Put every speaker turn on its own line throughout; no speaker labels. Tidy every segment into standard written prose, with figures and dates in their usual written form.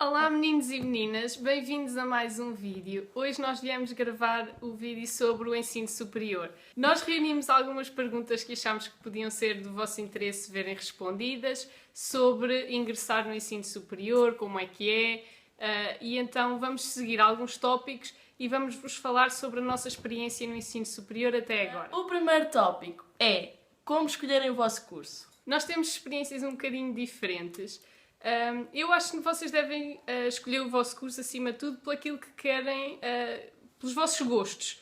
Olá meninos e meninas, bem-vindos a mais um vídeo. Hoje nós viemos gravar o vídeo sobre o ensino superior. Nós reunimos algumas perguntas que achámos que podiam ser do vosso interesse verem respondidas sobre ingressar no ensino superior, como é que é, e então vamos seguir alguns tópicos e vamos vos falar sobre a nossa experiência no ensino superior até agora.
O primeiro tópico é como escolherem o vosso curso.
Nós temos experiências um bocadinho diferentes. Eu acho que vocês devem escolher o vosso curso, acima de tudo, por aquilo que querem, pelos vossos gostos.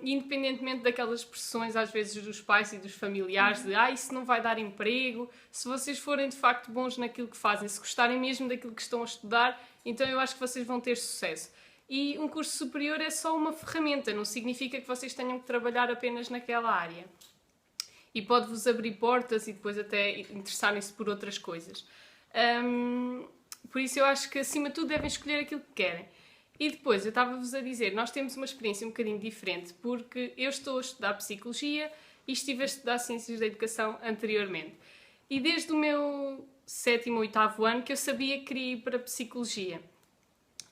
Independentemente daquelas pressões, às vezes, dos pais e dos familiares, de isso não vai dar emprego. Se vocês forem, de facto, bons naquilo que fazem, se gostarem mesmo daquilo que estão a estudar, então eu acho que vocês vão ter sucesso. E um curso superior é só uma ferramenta, não significa que vocês tenham que trabalhar apenas naquela área. E pode-vos abrir portas e depois até interessarem-se por outras coisas. Por isso eu acho que acima de tudo devem escolher aquilo que querem. E depois eu estava-vos a dizer, nós temos uma experiência um bocadinho diferente, porque eu estou a estudar Psicologia e estive a estudar Ciências da Educação anteriormente. E desde o meu 7º ou 8º ano que eu sabia que queria ir para Psicologia.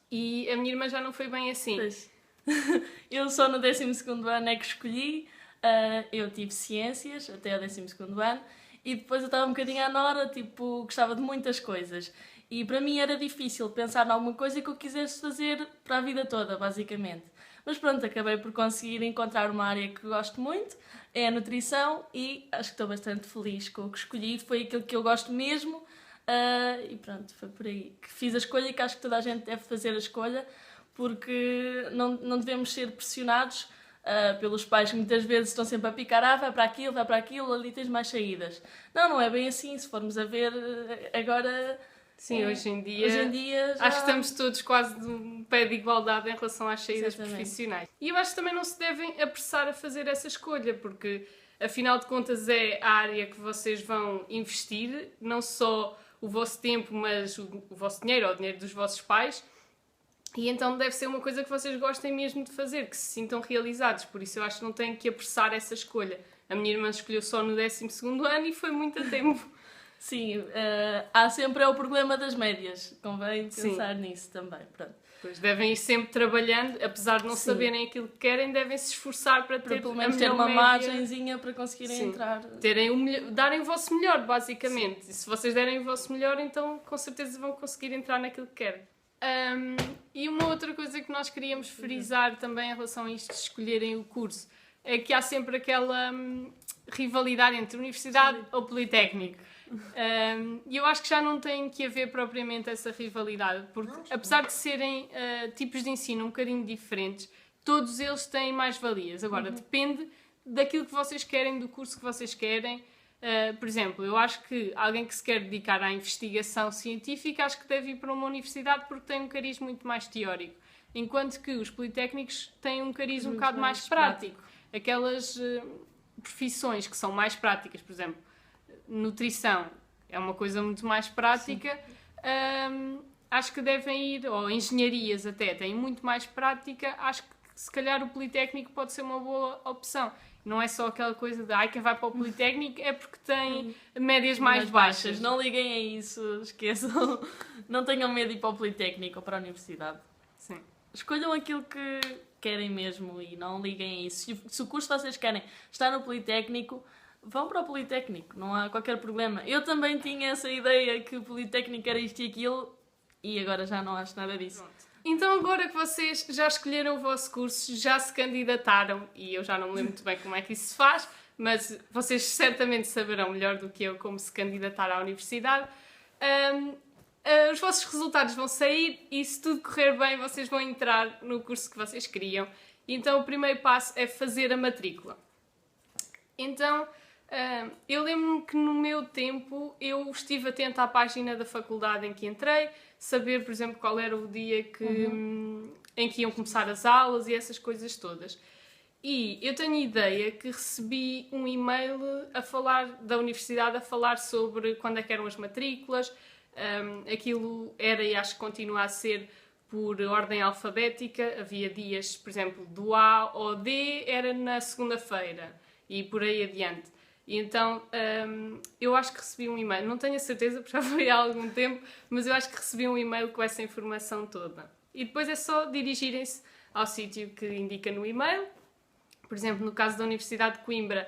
E a minha irmã já não foi bem assim.
Pois. Eu só no 12º ano é que escolhi, eu tive Ciências até o 12º ano. E depois eu estava um bocadinho à nora, gostava de muitas coisas. E para mim era difícil pensar em alguma coisa que eu quisesse fazer para a vida toda, basicamente. Mas pronto, acabei por conseguir encontrar uma área que gosto muito, é a nutrição, e acho que estou bastante feliz com o que escolhi, foi aquilo que eu gosto mesmo. E pronto, foi por aí que fiz a escolha, e que acho que toda a gente deve fazer a escolha, porque não devemos ser pressionados pelos pais que muitas vezes estão sempre a picar, vai para aquilo, ali tens mais saídas. Não é bem assim, se formos a ver agora...
Sim, hoje em dia
já...
acho que estamos todos quase de um pé de igualdade em relação às saídas profissionais. E eu acho que também não se devem apressar a fazer essa escolha, porque afinal de contas é a área que vocês vão investir, não só o vosso tempo, mas o vosso dinheiro, ou o dinheiro dos vossos pais. E então deve ser uma coisa que vocês gostem mesmo de fazer, que se sintam realizados. Por isso eu acho que não têm que apressar essa escolha. A minha irmã escolheu só no 12º ano e foi muito a tempo.
Sim, há sempre o problema das médias. Convém pensar nisso também. Pronto.
Pois devem ir sempre trabalhando, apesar de não saberem aquilo que querem, devem se esforçar para ter
pelo menos ter uma margenzinha para conseguirem entrar.
Darem o vosso melhor, basicamente. E se vocês derem o vosso melhor, então com certeza vão conseguir entrar naquilo que querem. E uma outra coisa que nós queríamos frisar também em relação a isto de escolherem o curso é que há sempre aquela rivalidade entre universidade ou politécnico. E eu acho que já não tem que haver propriamente essa rivalidade, porque apesar de serem tipos de ensino um bocadinho diferentes, todos eles têm mais-valias. Agora, depende daquilo que vocês querem, do curso que vocês querem. Por exemplo, eu acho que alguém que se quer dedicar à investigação científica, acho que deve ir para uma universidade porque tem um cariz muito mais teórico, enquanto que os politécnicos têm um cariz um bocado mais prático. Aquelas profissões que são mais práticas, por exemplo, nutrição é uma coisa muito mais prática, acho que devem ir, ou engenharias até, têm muito mais prática, acho que se calhar o politécnico pode ser uma boa opção. Não é só aquela coisa de quem vai para o politécnico é porque tem médias mais baixas.
Não liguem a isso, esqueçam. Não tenham medo de ir para o politécnico ou para a universidade.
Sim.
Escolham aquilo que querem mesmo e não liguem a isso. Se o curso que vocês querem está no politécnico, vão para o politécnico, não há qualquer problema. Eu também tinha essa ideia que o politécnico era isto e aquilo, e agora já não acho nada disso.
Pronto. Então agora que vocês já escolheram o vosso curso, já se candidataram, e eu já não me lembro muito bem como é que isso se faz, mas vocês certamente saberão melhor do que eu como se candidatar à universidade. Os vossos resultados vão sair e se tudo correr bem vocês vão entrar no curso que vocês queriam. Então o primeiro passo é fazer a matrícula. Então eu lembro-me que no meu tempo eu estive atenta à página da faculdade em que entrei, saber, por exemplo, qual era o dia em que iam começar as aulas e essas coisas todas. E eu tenho a ideia que recebi um e-mail da universidade a falar sobre quando é que eram as matrículas. Aquilo era, e acho que continua a ser, por ordem alfabética. Havia dias, por exemplo, do A ao D era na segunda-feira e por aí adiante. E então eu acho que recebi um e-mail, não tenho a certeza porque já foi há algum tempo, mas eu acho que recebi um e-mail com essa informação toda. E depois é só dirigirem-se ao sítio que indica no e-mail. Por exemplo, no caso da Universidade de Coimbra,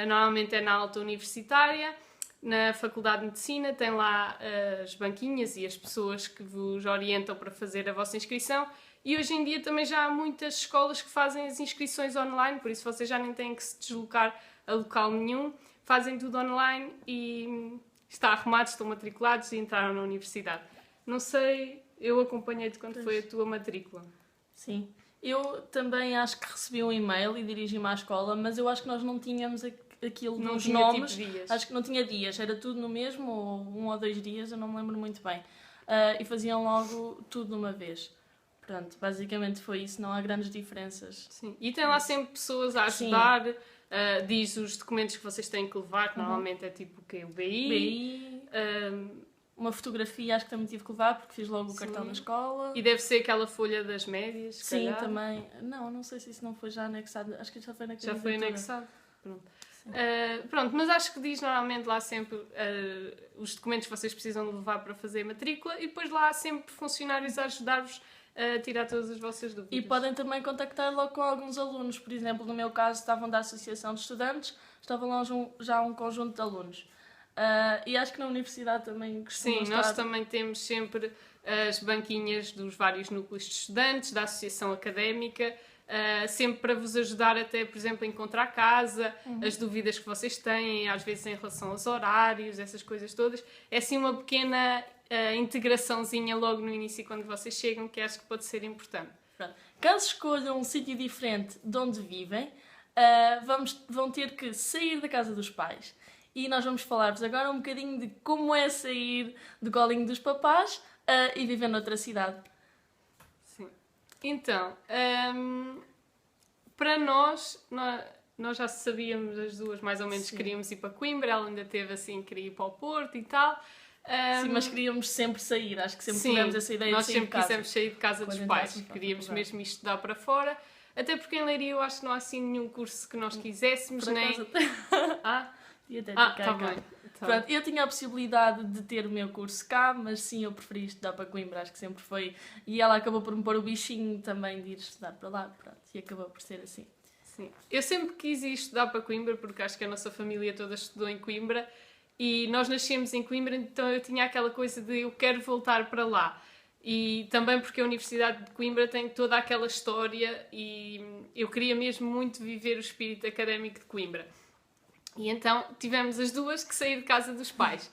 normalmente é na alta universitária. Na Faculdade de Medicina tem lá as banquinhas e as pessoas que vos orientam para fazer a vossa inscrição. E hoje em dia também já há muitas escolas que fazem as inscrições online, por isso vocês já nem têm que se deslocar a local nenhum. Fazem tudo online e está arrumados, estão matriculados e entraram na universidade. Não sei, eu acompanhei-te quando foi a tua matrícula.
Sim. Eu também acho que recebi um e-mail e dirigi-me à escola, mas eu acho que nós não tínhamos aquilo
Não
dos
tinha
nomes.
tipo dias.
Acho que não tinha dias, era tudo no mesmo, ou 1 ou 2 dias, eu não me lembro muito bem. E faziam logo tudo de uma vez. Pronto, basicamente foi isso, não há grandes diferenças.
Sim. E tem lá sempre pessoas a ajudar, diz os documentos que vocês têm que levar, que normalmente é tipo o quê? O BI.
Uma fotografia acho que também tive que levar porque fiz logo o cartão da escola.
E deve ser aquela folha das médias, se
Sim,
calhar.
também. Não sei se isso não foi já anexado. Acho que já foi na
Já foi anexado. Pronto.
Sim.
Pronto, mas acho que diz normalmente lá sempre os documentos que vocês precisam de levar para fazer a matrícula e depois lá há sempre funcionários a ajudar-vos a tirar todas as vossas dúvidas.
E podem também contactar logo com alguns alunos. Por exemplo, no meu caso estavam da Associação de Estudantes, estavam lá já um conjunto de alunos. E acho que na universidade também costumam
Sim, nós também temos sempre as banquinhas dos vários núcleos de estudantes, da associação académica, sempre para vos ajudar até, por exemplo, a encontrar casa, as dúvidas que vocês têm, às vezes em relação aos horários, essas coisas todas. É assim uma pequena integraçãozinha logo no início quando vocês chegam, que acho que pode ser importante.
Pronto. Caso escolham um sítio diferente de onde vivem, vão ter que sair da casa dos pais. E nós vamos falar-vos agora um bocadinho de como é sair do colinho dos papás e viver noutra cidade.
Sim. Então, para nós já sabíamos as duas mais ou menos que queríamos ir para Coimbra, ela ainda teve assim, queria ir para o Porto e tal.
Sim, mas queríamos sempre sair, acho que sempre tivemos essa ideia de sair de casa.
Nós sempre quisemos sair de casa dos pais, queríamos mesmo ir estudar para fora, até porque em Leiria eu acho que não há assim nenhum curso que nós quiséssemos,
Por
nem...
acaso, e até
tá bem.
Pronto, eu tinha a possibilidade de ter o meu curso cá, mas sim, eu preferi estudar para Coimbra, acho que sempre foi. E ela acabou por me pôr o bichinho também de ir estudar para lá, pronto, e acabou por ser assim.
Sim. Eu sempre quis ir estudar para Coimbra, porque acho que a nossa família toda estudou em Coimbra, e nós nascemos em Coimbra, então eu tinha aquela coisa de eu quero voltar para lá. E também porque a Universidade de Coimbra tem toda aquela história e eu queria mesmo muito viver o espírito académico de Coimbra. E então tivemos as duas que sair de casa dos pais.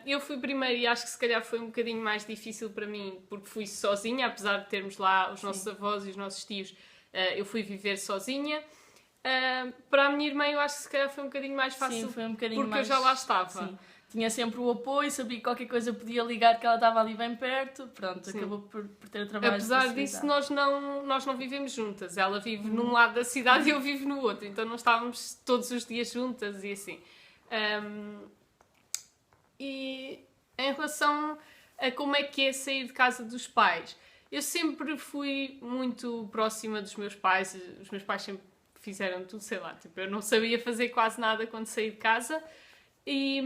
Eu fui primeiro e acho que se calhar foi um bocadinho mais difícil para mim porque fui sozinha, apesar de termos lá os nossos avós e os nossos tios, eu fui viver sozinha. Para a minha irmã eu acho que se calhar foi um bocadinho mais fácil.
Sim, foi um bocadinho
porque
mais...
eu já lá estava.
Sim. Tinha sempre o apoio, sabia que qualquer coisa podia ligar que ela estava ali bem perto, pronto, acabou por ter o trabalho.
Apesar disso, nós não vivemos juntas. Ela vive num lado da cidade e eu vivo no outro, então não estávamos todos os dias juntas e assim. E em relação a como é que é sair de casa dos pais, eu sempre fui muito próxima dos meus pais, os meus pais sempre fizeram tudo, sei lá, tipo, eu não sabia fazer quase nada quando saí de casa. E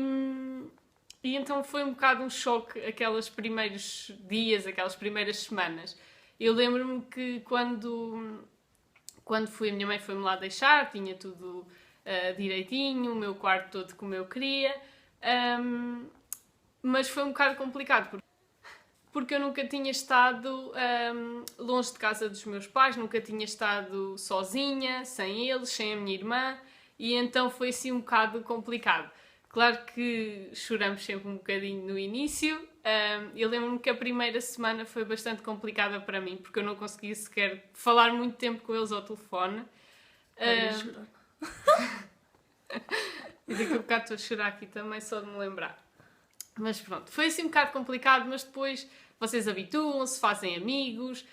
então foi um bocado um choque aqueles primeiros dias, aquelas primeiras semanas. Eu lembro-me que quando fui, a minha mãe foi-me lá deixar, tinha tudo direitinho, o meu quarto todo como eu queria, mas foi um bocado complicado, porque eu nunca tinha estado longe de casa dos meus pais, nunca tinha estado sozinha, sem eles, sem a minha irmã, e então foi assim um bocado complicado. Claro que choramos sempre um bocadinho no início. Eu lembro-me que a primeira semana foi bastante complicada para mim, porque eu não conseguia sequer falar muito tempo com eles ao telefone. E daqui a bocado estou a chorar aqui também, só de me lembrar. Mas pronto, foi assim um bocado complicado, mas depois vocês habituam-se, fazem amigos,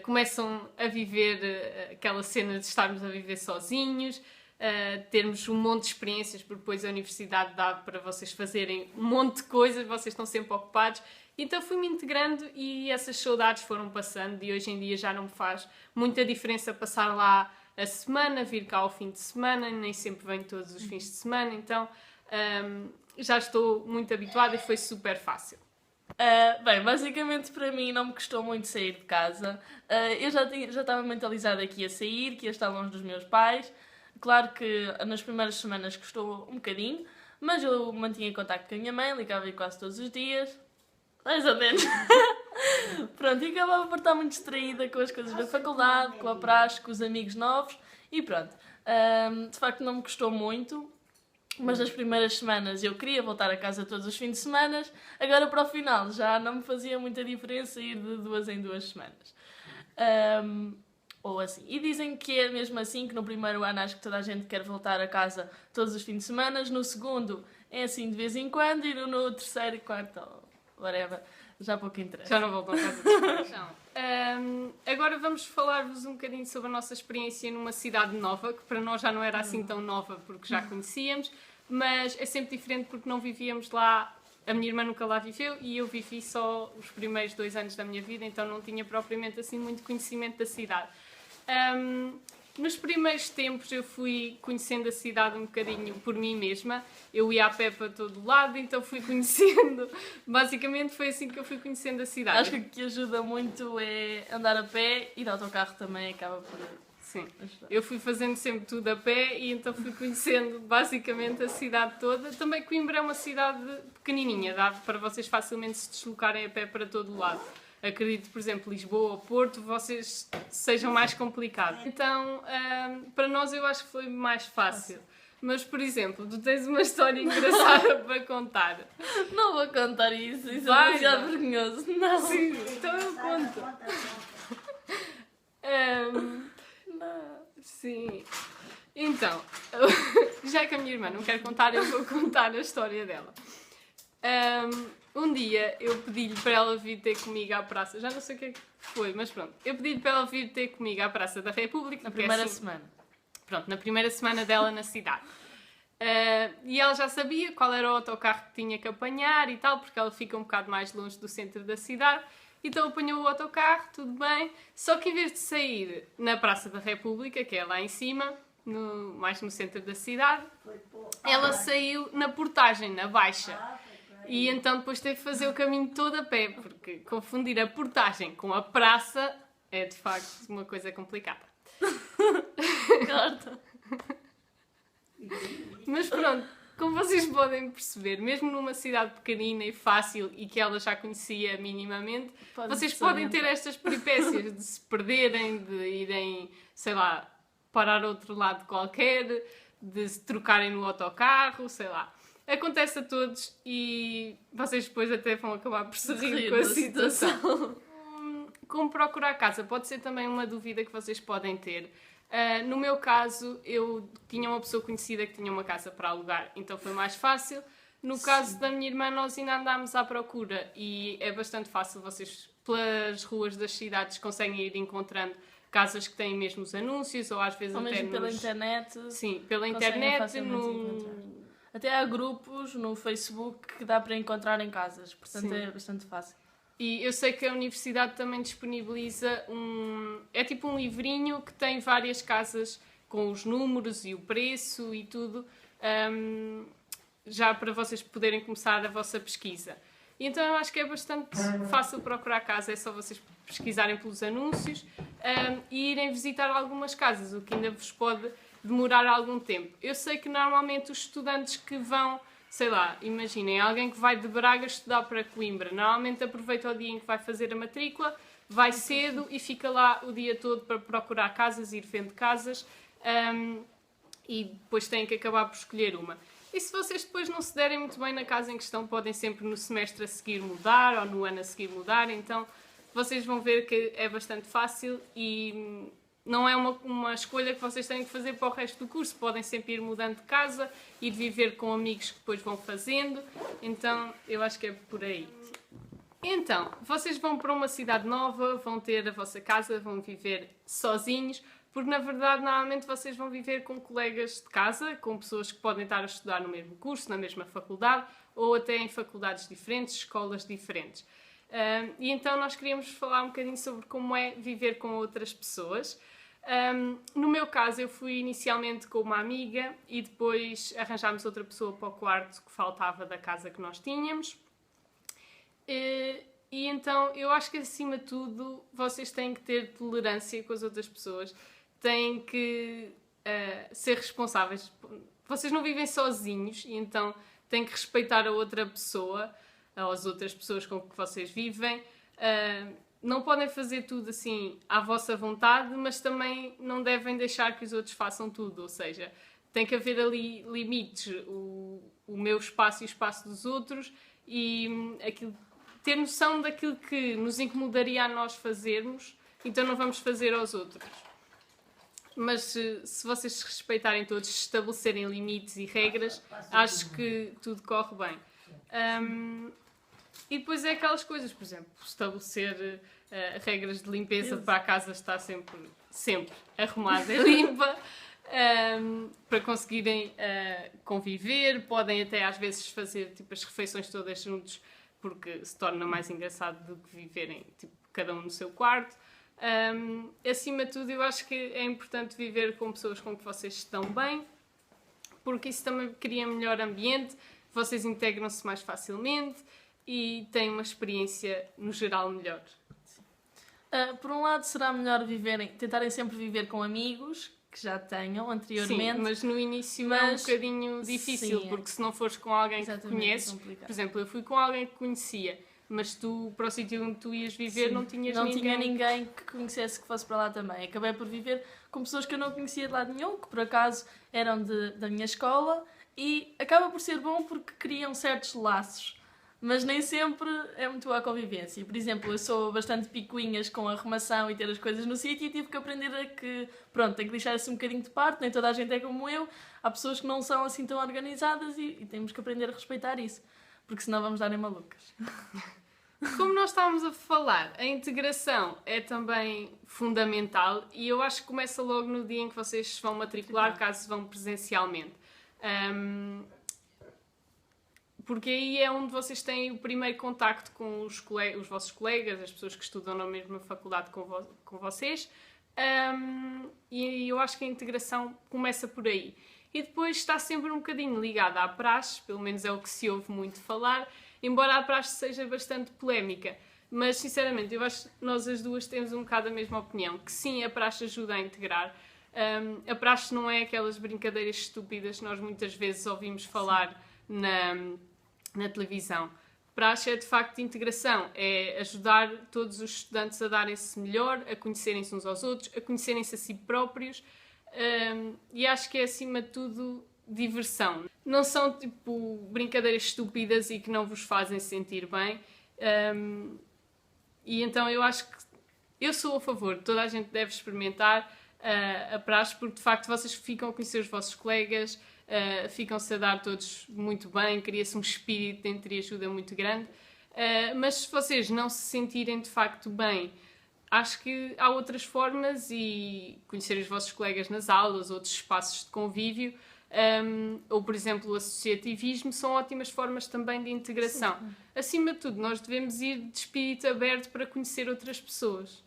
começam a viver aquela cena de estarmos a viver sozinhos, termos um monte de experiências, porque depois a universidade dá para vocês fazerem um monte de coisas, vocês estão sempre ocupados. Então fui-me integrando e essas saudades foram passando e hoje em dia já não me faz muita diferença passar lá a semana, vir cá ao fim de semana, nem sempre venho todos os fins de semana, então já estou muito habituada e foi super fácil.
Bem, basicamente para mim não me custou muito sair de casa. Eu já estava mentalizada que ia sair, que ia estar longe dos meus pais. Claro que nas primeiras semanas custou um bocadinho, mas eu mantinha contacto com a minha mãe, ligava-lhe quase todos os dias. Mais ou menos. Pronto, e acabava por estar muito distraída com as coisas da faculdade, com a praxe, com os amigos novos e pronto. De facto não me custou muito. Mas nas primeiras semanas eu queria voltar a casa todos os fins de semana, agora para o final já não me fazia muita diferença ir de 2 em 2 semanas. Ou assim. E dizem que é mesmo assim, que no primeiro ano acho que toda a gente quer voltar a casa todos os fins de semana, no segundo é assim de vez em quando e no terceiro e quarto, whatever, já pouco interessa.
Já não voltam a casa dos pais. Agora vamos falar-vos um bocadinho sobre a nossa experiência numa cidade nova, que para nós já não era assim tão nova porque já conhecíamos, mas é sempre diferente porque não vivíamos lá, a minha irmã nunca lá viveu e eu vivi só os primeiros 2 anos da minha vida, então não tinha propriamente assim muito conhecimento da cidade. Nos primeiros tempos eu fui conhecendo a cidade um bocadinho por mim mesma. Eu ia a pé para todo lado, então fui conhecendo. Basicamente foi assim que eu fui conhecendo a cidade.
Acho que o que ajuda muito é andar a pé e de autocarro também acaba por...
Sim, eu fui fazendo sempre tudo a pé e então fui conhecendo basicamente a cidade toda. Também Coimbra é uma cidade pequenininha, dá para vocês facilmente se deslocarem a pé para todo lado. Acredito, por exemplo, Lisboa ou Porto, vocês sejam mais complicados. Então, para nós eu acho que foi mais fácil. Mas, por exemplo, tu tens uma história engraçada para contar.
Não vou contar isso é demasiado vergonhoso. Não.
Sim, então eu conto.
Não.
Sim. Então, já que a minha irmã não quer contar, eu vou contar a história dela. Um dia eu pedi-lhe para ela vir ter comigo à praça, já não sei o que é que foi, mas pronto. Eu pedi-lhe para ela vir ter comigo à Praça da República.
Na primeira semana.
Pronto, na primeira semana dela na cidade. E ela já sabia qual era o autocarro que tinha que apanhar e tal, porque ela fica um bocado mais longe do centro da cidade. Então apanhou o autocarro, tudo bem. Só que em vez de sair na Praça da República, que é lá em cima, mais no centro da cidade, ela saiu na Portagem, na Baixa. E então depois teve que fazer o caminho todo a pé, porque confundir a Portagem com a praça é de facto uma coisa complicada.
Corta.
Mas pronto, como vocês podem perceber, mesmo numa cidade pequenina e fácil e que ela já conhecia minimamente, vocês podem ter estas peripécias de se perderem, de irem, sei lá, parar a outro lado qualquer, de se trocarem no autocarro, sei lá. Acontece a todos e vocês depois até vão acabar por se rir com a situação. Como procurar casa pode ser também uma dúvida que vocês podem ter. No meu caso, eu tinha uma pessoa conhecida que tinha uma casa para alugar, então foi mais fácil. No caso da minha irmã, nós ainda andámos à procura e é bastante fácil. Vocês, pelas ruas das cidades, conseguem ir encontrando casas que têm mesmo os anúncios ou às vezes
ou
até
mesmo pela internet.
Sim, pela internet,
até há grupos no Facebook que dá para encontrar em casas, portanto sim, é bastante fácil.
E eu sei que a universidade também disponibiliza é tipo um livrinho que tem várias casas com os números e o preço e tudo, já para vocês poderem começar a vossa pesquisa. E então eu acho que é bastante fácil procurar casa, é só vocês pesquisarem pelos anúncios e irem visitar algumas casas, o que ainda vos pode demorar algum tempo. Eu sei que normalmente os estudantes que vão, sei lá, imaginem, alguém que vai de Braga estudar para Coimbra, normalmente aproveita o dia em que vai fazer a matrícula, vai cedo e fica lá o dia todo para procurar casas, ir vendo casas e depois têm que acabar por escolher uma. E se vocês depois não se derem muito bem na casa em questão, podem sempre no semestre a seguir mudar ou no ano a seguir mudar, então vocês vão ver que é bastante fácil e não é uma escolha que vocês têm que fazer para o resto do curso. Podem sempre ir mudando de casa, ir viver com amigos que depois vão fazendo. Então, eu acho que é por aí. Então, vocês vão para uma cidade nova, vão ter a vossa casa, vão viver sozinhos, porque na verdade, normalmente vocês vão viver com colegas de casa, com pessoas que podem estar a estudar no mesmo curso, na mesma faculdade, ou até em faculdades diferentes, escolas diferentes. E então nós queríamos falar um bocadinho sobre como é viver com outras pessoas. No meu caso, eu fui inicialmente com uma amiga e depois arranjámos outra pessoa para o quarto que faltava da casa que nós tínhamos. E então eu acho que, acima de tudo, vocês têm que ter tolerância com as outras pessoas, têm que ser responsáveis. Vocês não vivem sozinhos e então têm que respeitar a outra pessoa, as outras pessoas com que vocês vivem. Não podem fazer tudo assim à vossa vontade, mas também não devem deixar que os outros façam tudo. Ou seja, tem que haver ali limites, o meu espaço e o espaço dos outros, e ter noção daquilo que nos incomodaria a nós fazermos, então não vamos fazer aos outros. Mas se vocês se respeitarem todos, estabelecerem limites e regras, acho que tudo corre bem. E depois é aquelas coisas, por exemplo, estabelecer regras de limpeza para a casa estar sempre arrumada e limpa, para conseguirem conviver. Podem até às vezes fazer tipo, as refeições todas juntos, porque se torna mais engraçado do que viverem tipo, cada um no seu quarto. Acima de tudo, eu acho que é importante viver com pessoas com que vocês estão bem, porque isso também cria melhor ambiente, vocês integram-se mais facilmente e têm uma experiência, no geral, melhor.
Por um lado, será melhor tentarem sempre viver com amigos que já tenham anteriormente.
Sim, mas no início é um bocadinho difícil, sim, porque se não fores com alguém que conheces, por exemplo, eu fui com alguém que conhecia, mas tu, para o sítio onde tu ias viver, sim, não tinha
ninguém que conhecesse que fosse para lá também. Acabei por viver com pessoas que eu não conhecia de lado nenhum, que por acaso eram da minha escola, e acaba por ser bom porque criam certos laços, mas nem sempre é muito boa a convivência. Por exemplo, eu sou bastante picuinhas com a arrumação e ter as coisas no sítio, e tive que aprender a que, pronto, tenho que deixar isso um bocadinho de parte, nem toda a gente é como eu, há pessoas que não são assim tão organizadas e temos que aprender a respeitar isso, porque senão vamos dar em malucas.
Como nós estávamos a falar, a integração é também fundamental e eu acho que começa logo no dia em que vocês se vão matricular, caso vão presencialmente. Porque aí é onde vocês têm o primeiro contacto com os vossos colegas, as pessoas que estudam na mesma faculdade com vocês. E eu acho que a integração começa por aí. E depois está sempre um bocadinho ligada à praxe, pelo menos é o que se ouve muito falar, embora a praxe seja bastante polémica. Mas, sinceramente, eu acho que nós as duas temos um bocado a mesma opinião, que sim, a praxe ajuda a integrar. A praxe não é aquelas brincadeiras estúpidas que nós muitas vezes ouvimos falar na televisão. Praxe é, de facto, integração. É ajudar todos os estudantes a darem-se melhor, a conhecerem-se uns aos outros, a conhecerem-se a si próprios. E acho que é, acima de tudo, diversão. Não são, tipo, brincadeiras estúpidas e que não vos fazem sentir bem. E então eu acho que eu sou a favor. Toda a gente deve experimentar a praxe, porque, de facto, vocês ficam a conhecer os vossos colegas, ficam-se a dar todos muito bem, cria-se um espírito de entreajuda muito grande. Mas se vocês não se sentirem, de facto, bem, acho que há outras formas, e conhecer os vossos colegas nas aulas, outros espaços de convívio, ou, por exemplo, o associativismo, são ótimas formas também de integração. Sim. Acima de tudo, nós devemos ir de espírito aberto para conhecer outras pessoas.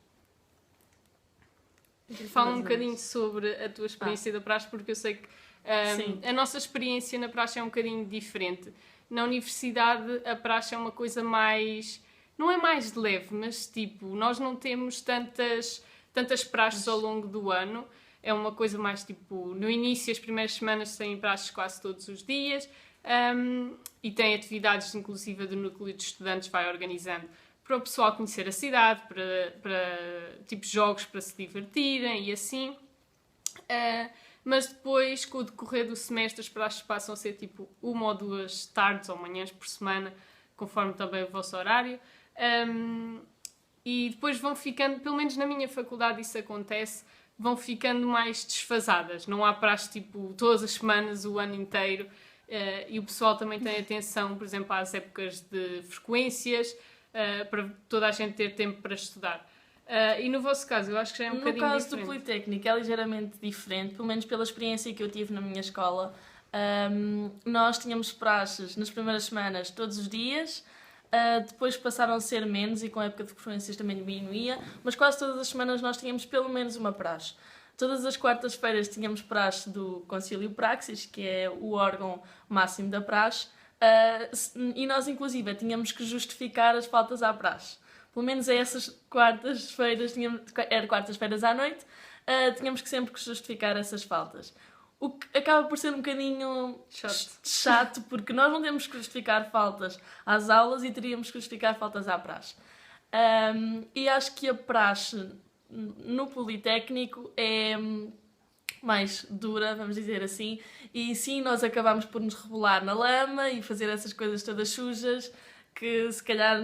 Fala um bocadinho sobre a tua experiência da praxe, porque eu sei que a nossa experiência na praxe é um bocadinho diferente. Na universidade, a praxe é uma coisa mais... Não é mais de leve, mas tipo, nós não temos tantas praxes ao longo do ano. É uma coisa mais tipo, no início, as primeiras semanas têm praxes quase todos os dias, e tem atividades, inclusive, do núcleo de estudantes vai organizando para o pessoal conhecer a cidade, para tipo, jogos para se divertirem e assim. Mas depois, com o decorrer do semestre, as praxes passam a ser tipo 1 ou 2 tardes ou manhãs por semana, conforme também o vosso horário. E depois vão ficando, pelo menos na minha faculdade isso acontece, vão ficando mais desfasadas. Não há praxe tipo todas as semanas, o ano inteiro. E o pessoal também tem atenção, por exemplo, às épocas de frequências, para toda a gente ter tempo para estudar. E no vosso caso, eu acho que já é um bocadinho diferente.
No caso do Politécnico é ligeiramente diferente, pelo menos pela experiência que eu tive na minha escola. Nós tínhamos praxes nas primeiras semanas todos os dias, depois passaram a ser menos e com a época de frequências também diminuía, mas quase todas as semanas nós tínhamos pelo menos uma praxe. Todas as quartas-feiras tínhamos praxe do Concílio Praxis, que é o órgão máximo da praxe, e nós, inclusive, tínhamos que justificar as faltas à praxe. Pelo menos a essas quartas-feiras, era quartas-feiras à noite, tínhamos que sempre que justificar essas faltas. O que acaba por ser um bocadinho chato, porque nós não temos que justificar faltas às aulas e teríamos que justificar faltas à praxe. E acho que a praxe no Politécnico é mais dura, vamos dizer assim, e sim, nós acabamos por nos rebolar na lama e fazer essas coisas todas sujas que se calhar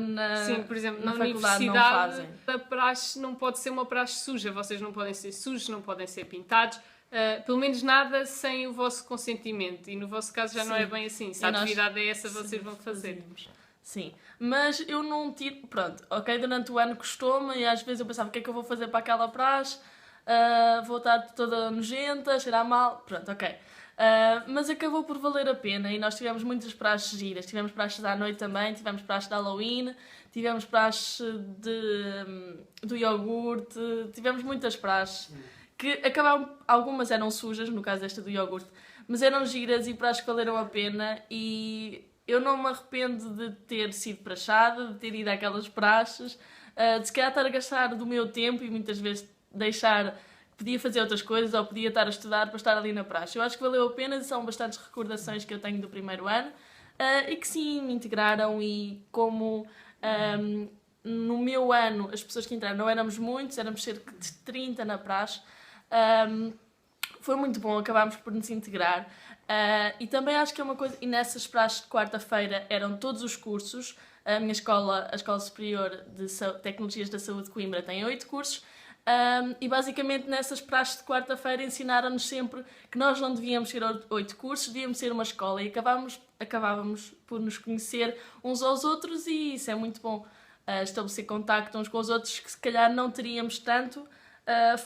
sim, por exemplo, na
faculdade
universidade
não fazem.
A praxe não pode ser uma praxe suja, vocês não podem ser sujos, não podem ser pintados, pelo menos nada sem o vosso consentimento, e no vosso caso já não é bem assim, se a atividade é essa vocês vão fazer.
Sim, mas eu não tiro, pronto, ok, durante o ano custou-me e às vezes eu pensava o que é que eu vou fazer para aquela praxe, vou estar toda nojenta, cheirar mal, pronto, ok. Mas acabou por valer a pena e nós tivemos muitas praxes giras. Tivemos praxes à noite também, tivemos praxes de Halloween, tivemos praxes do iogurte, tivemos muitas praxes que acabaram, algumas eram sujas, no caso esta do iogurte, mas eram giras e praxes que valeram a pena e eu não me arrependo de ter sido praxada, de ter ido àquelas praxes, de se calhar estar a gastar do meu tempo e muitas vezes deixar... Podia fazer outras coisas ou podia estar a estudar para estar ali na praxe. Eu acho que valeu a pena e são bastantes recordações que eu tenho do primeiro ano e que sim, me integraram e como no meu ano as pessoas que entraram não éramos muitos, éramos cerca de 30 na praxe, foi muito bom, acabámos por nos integrar e também acho que é uma coisa, e nessas praxes de quarta-feira eram todos os cursos, a minha escola, a Escola Superior de Tecnologias da Saúde de Coimbra tem 8 cursos, e basicamente nessas praxes de quarta-feira ensinaram-nos sempre que nós não devíamos ser 8 cursos, devíamos ser uma escola e acabávamos por nos conhecer uns aos outros e isso é muito bom, estabelecer contacto uns com os outros que se calhar não teríamos tanto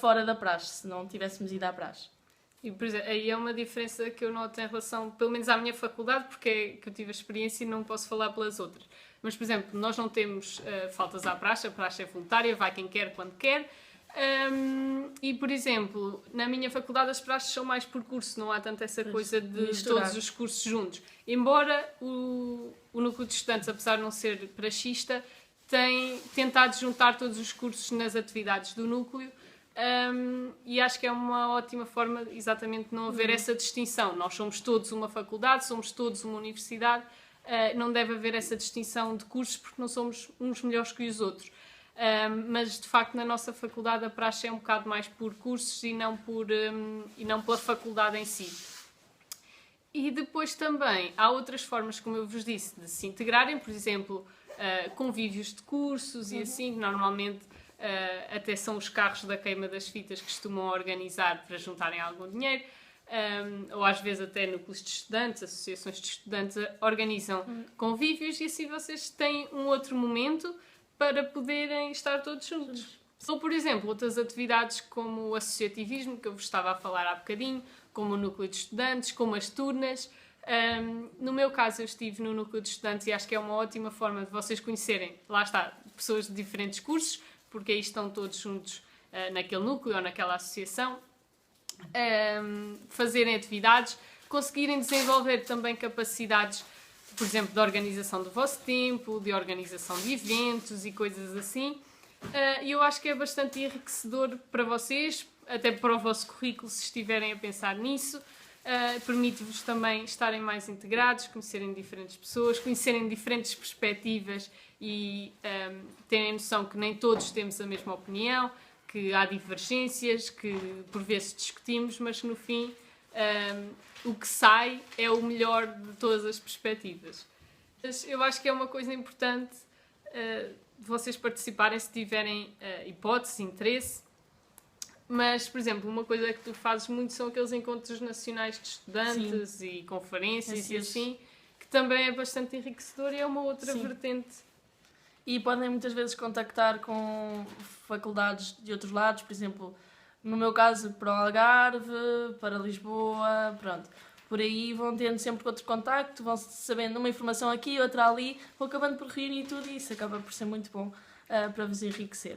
fora da praxe, se não tivéssemos ido à praxe.
E, por exemplo, aí é uma diferença que eu noto em relação, pelo menos à minha faculdade, porque é que eu tive a experiência e não posso falar pelas outras. Mas, por exemplo, nós não temos faltas à praxe, a praxe é voluntária, vai quem quer, quando quer. E, por exemplo, na minha faculdade as praxes são mais por curso, não há tanto essa coisa de todos os cursos juntos. Embora o núcleo de estudantes, apesar de não ser praxista, tem tentado juntar todos os cursos nas atividades do núcleo e acho que é uma ótima forma exatamente de não haver essa distinção. Nós somos todos uma faculdade, somos todos uma universidade, não deve haver essa distinção de cursos porque não somos uns melhores que os outros. Mas de facto na nossa faculdade a praxe é um bocado mais por cursos e não pela faculdade em si. E depois também há outras formas, como eu vos disse, de se integrarem, por exemplo, convívios de cursos e assim, que normalmente até são os carros da queima das fitas que costumam organizar para juntarem algum dinheiro, ou às vezes até núcleos de estudantes, associações de estudantes organizam convívios e assim vocês têm um outro momento para poderem estar todos juntos. Ou, por exemplo, outras atividades como o associativismo, que eu vos estava a falar há bocadinho, como o núcleo de estudantes, como as turnas. No meu caso, eu estive no núcleo de estudantes e acho que é uma ótima forma de vocês conhecerem, lá está, pessoas de diferentes cursos, porque aí estão todos juntos naquele núcleo ou naquela associação, fazerem atividades, conseguirem desenvolver também capacidades, por exemplo, de organização do vosso tempo, de organização de eventos e coisas assim. E eu acho que é bastante enriquecedor para vocês, até para o vosso currículo, se estiverem a pensar nisso. Permite-vos também estarem mais integrados, conhecerem diferentes pessoas, conhecerem diferentes perspectivas e terem noção que nem todos temos a mesma opinião, que há divergências, que por vezes discutimos, mas no fim o que sai é o melhor de todas as perspectivas. Mas eu acho que é uma coisa importante de vocês participarem se tiverem hipótese, interesse. Mas, por exemplo, uma coisa que tu fazes muito são aqueles encontros nacionais de estudantes Sim. e conferências e assim, que também é bastante enriquecedor e é uma outra Sim. vertente.
E podem muitas vezes contactar com faculdades de outros lados, por exemplo, no meu caso para o Algarve, para Lisboa, pronto. Por aí vão tendo sempre outro contacto, vão sabendo uma informação aqui, outra ali, vão acabando por reunir tudo e isso acaba por ser muito bom para vos enriquecer.